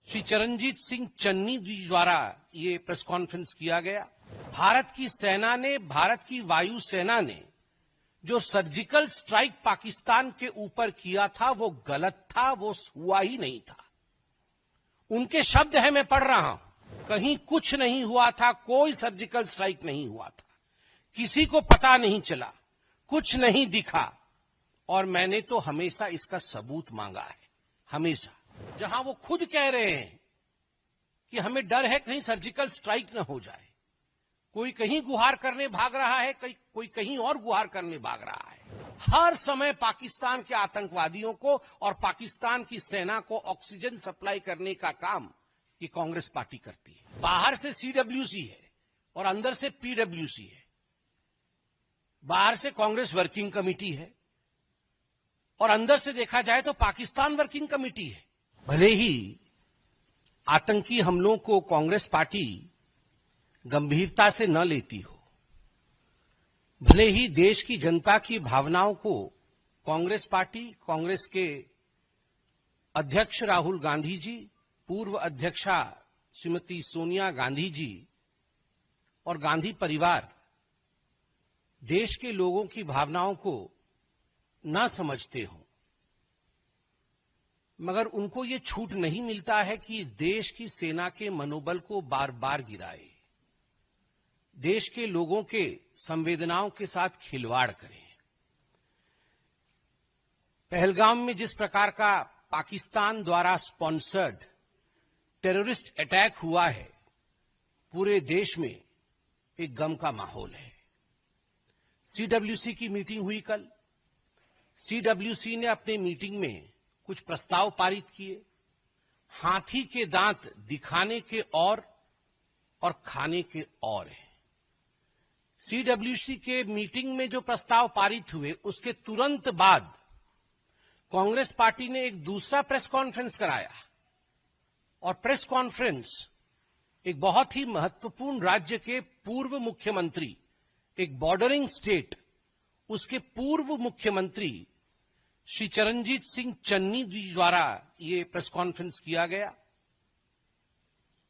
श्री चरणजीत सिंह चन्नी जी द्वारा ये press conference किया गया। भारत की सेना ने, भारत की वायुसेना ने जो सर्जिकल स्ट्राइक पाकिस्तान के ऊपर किया था वो गलत था, वो हुआ ही नहीं था। उनके शब्द हैं, मैं पढ़ रहा हूं। कहीं कुछ नहीं हुआ था, कोई सर्जिकल स्ट्राइक नहीं हुआ था, किसी को पता नहीं चला, कुछ नहीं दिखा, और मैंने तो हमेशा इसका सबूत मांगा है, हमेशा। जहां वो खुद कह रहे हैं कि हमें डर है कहीं सर्जिकल स्ट्राइक न हो जाए, कोई कहीं गुहार करने भाग रहा है, कोई कहीं और गुहार करने भाग रहा है। हर समय पाकिस्तान के आतंकवादियों को और पाकिस्तान की सेना को ऑक्सीजन सप्लाई करने का काम ये कांग्रेस पार्टी करती है। बाहर से सीडब्ल्यूसी है और अंदर से पीडब्ल्यूसी है। बाहर से कांग्रेस वर्किंग कमेटी है और अंदर से देखा जाए तो पाकिस्तान वर्किंग कमेटी है। भले ही आतंकी हमलों को कांग्रेस पार्टी गंभीरता से न लेती हो, भले ही देश की जनता की भावनाओं को कांग्रेस पार्टी, कांग्रेस के अध्यक्ष राहुल गांधी जी, पूर्व अध्यक्षा श्रीमती सोनिया गांधी जी और गांधी परिवार देश के लोगों की भावनाओं को न समझते हो, मगर उनको ये छूट नहीं मिलता है कि देश की सेना के मनोबल को बार बार गिराए, देश के लोगों के संवेदनाओं के साथ खिलवाड़ करें। पहलगाम में जिस प्रकार का पाकिस्तान द्वारा स्पॉन्सर्ड टेररिस्ट अटैक हुआ है, पूरे देश में एक गम का माहौल है। सीडब्ल्यूसी की मीटिंग हुई कल। सीडब्ल्यूसी ने अपने मीटिंग में कुछ प्रस्ताव पारित किए। हाथी के दांत दिखाने के और खाने के और हैं। सीडब्ल्यूसी के मीटिंग में जो प्रस्ताव पारित हुए, उसके तुरंत बाद कांग्रेस पार्टी ने एक दूसरा प्रेस कॉन्फ्रेंस कराया, और प्रेस कॉन्फ्रेंस एक बहुत ही महत्वपूर्ण राज्य के पूर्व मुख्यमंत्री, एक बॉर्डरिंग स्टेट, उसके पूर्व मुख्यमंत्री श्री चरणजीत सिंह चन्नी जी द्वारा ये प्रेस कॉन्फ्रेंस किया गया।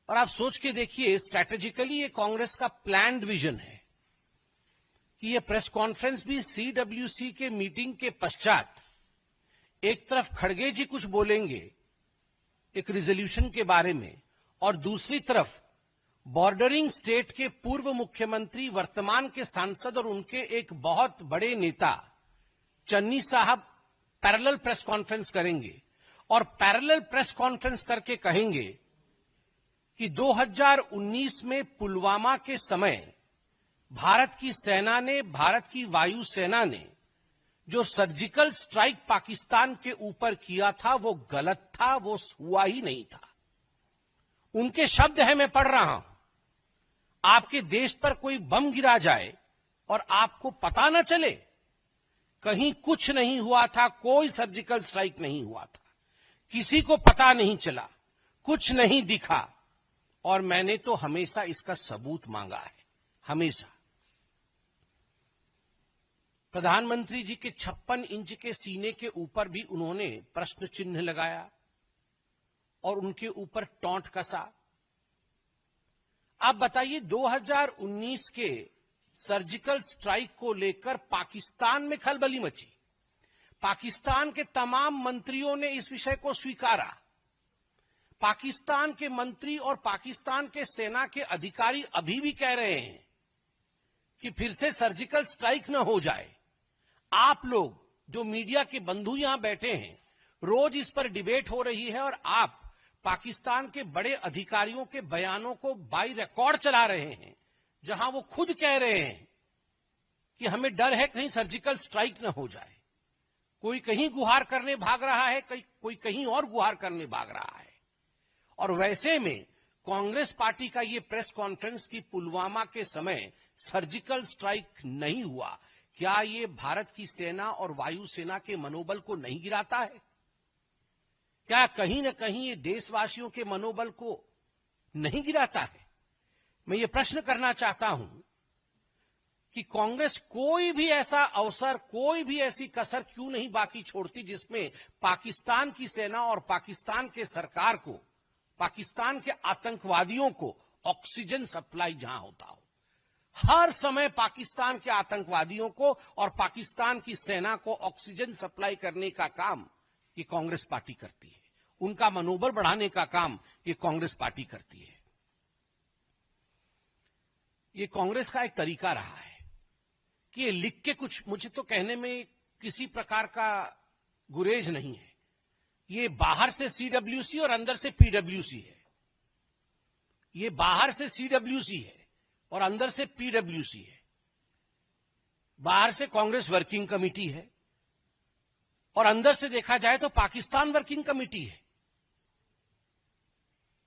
और आप सोच के देखिए, स्ट्रैटेजिकली ये कांग्रेस का प्लान्ड विजन है कि ये प्रेस कॉन्फ्रेंस भी सीडब्ल्यूसी के मीटिंग के पश्चात एक तरफ खड़गे जी कुछ बोलेंगे एक रिजोल्यूशन के बारे में, और दूसरी तरफ बॉर्डरिंग स्टेट के पूर्व मुख्यमंत्री, वर्तमान के सांसद और उनके एक बहुत बड़े नेता चन्नी साहब पैरेलल प्रेस कॉन्फ्रेंस करेंगे, और पैरेलल प्रेस कॉन्फ्रेंस करके कहेंगे कि 2019 में पुलवामा के समय भारत की सेना ने, भारत की वायुसेना ने जो सर्जिकल स्ट्राइक पाकिस्तान के ऊपर किया था वो गलत था, वो हुआ ही नहीं था। उनके शब्द हैं, मैं पढ़ रहा हूं। आपके देश पर कोई बम गिरा जाए और आपको पता न चले, कहीं कुछ नहीं हुआ था, कोई सर्जिकल स्ट्राइक नहीं हुआ था, किसी को पता नहीं चला, कुछ नहीं दिखा, और मैंने तो हमेशा इसका सबूत मांगा है, हमेशा। प्रधानमंत्री जी के 56 इंच के सीने के ऊपर भी उन्होंने प्रश्न चिन्ह लगाया और उनके ऊपर टॉन्ट कसा। आप बताइए, 2019 के सर्जिकल स्ट्राइक को लेकर पाकिस्तान में खलबली मची। पाकिस्तान के तमाम मंत्रियों ने इस विषय को स्वीकारा। पाकिस्तान के मंत्री और पाकिस्तान के सेना के अधिकारी अभी भी कह रहे हैं कि फिर से सर्जिकल स्ट्राइक न हो जाए। आप लोग जो मीडिया के बंधु यहां बैठे हैं, रोज इस पर डिबेट हो रही है, और आप पाकिस्तान के बड़े अधिकारियों के बयानों को बाई रिकॉर्ड चला रहे हैं, जहां वो खुद कह रहे हैं कि हमें डर है कहीं सर्जिकल स्ट्राइक न हो जाए। कोई कहीं गुहार करने भाग रहा है, कोई कहीं और गुहार करने भाग रहा है। और वैसे में कांग्रेस पार्टी का ये प्रेस कॉन्फ्रेंस कि पुलवामा के समय सर्जिकल स्ट्राइक नहीं हुआ, क्या ये भारत की सेना और वायुसेना के मनोबल को नहीं गिराता है? क्या कहीं न कहीं ये देशवासियों के मनोबल को नहीं गिराता है? मैं ये प्रश्न करना चाहता हूं कि कांग्रेस कोई भी ऐसा अवसर, कोई भी ऐसी कसर क्यों नहीं बाकी छोड़ती जिसमें पाकिस्तान की सेना और पाकिस्तान के सरकार को पाकिस्तान के आतंकवादियों को ऑक्सीजन सप्लाई जहां होता हो। हर समय पाकिस्तान के आतंकवादियों को और पाकिस्तान की सेना को ऑक्सीजन सप्लाई करने का काम ये कांग्रेस पार्टी करती है। उनका मनोबल बढ़ाने का काम ये कांग्रेस पार्टी करती है। ये कांग्रेस का एक तरीका रहा है कि ये लिख के कुछ, मुझे तो कहने में किसी प्रकार का गुरेज नहीं है। ये बाहर से सीडब्ल्यूसी और अंदर से पीडब्ल्यूसी है। ये बाहर से सीडब्ल्यूसी है और अंदर से पीडब्ल्यूसी है। बाहर से कांग्रेस वर्किंग कमेटी है और अंदर से देखा जाए तो पाकिस्तान वर्किंग कमेटी है।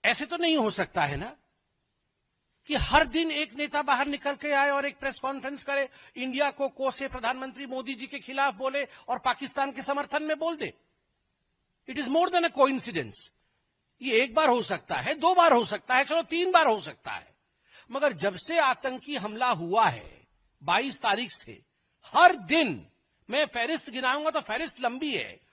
ऐसे तो नहीं हो सकता है ना कि हर दिन एक नेता बाहर निकल के आए और एक प्रेस कॉन्फ्रेंस करे, इंडिया को कोसे, प्रधानमंत्री मोदी जी के खिलाफ बोले और पाकिस्तान के समर्थन में बोल दे। It is more than a coincidence. ये एक बार हो सकता है, 2 बार हो सकता है, चलो 3 बार हो सकता है, मगर जब से आतंकी हमला हुआ है 22 तारीख से, हर दिन मैं फहरिस्त गिनाऊंगा तो फहरिस्त लंबी है,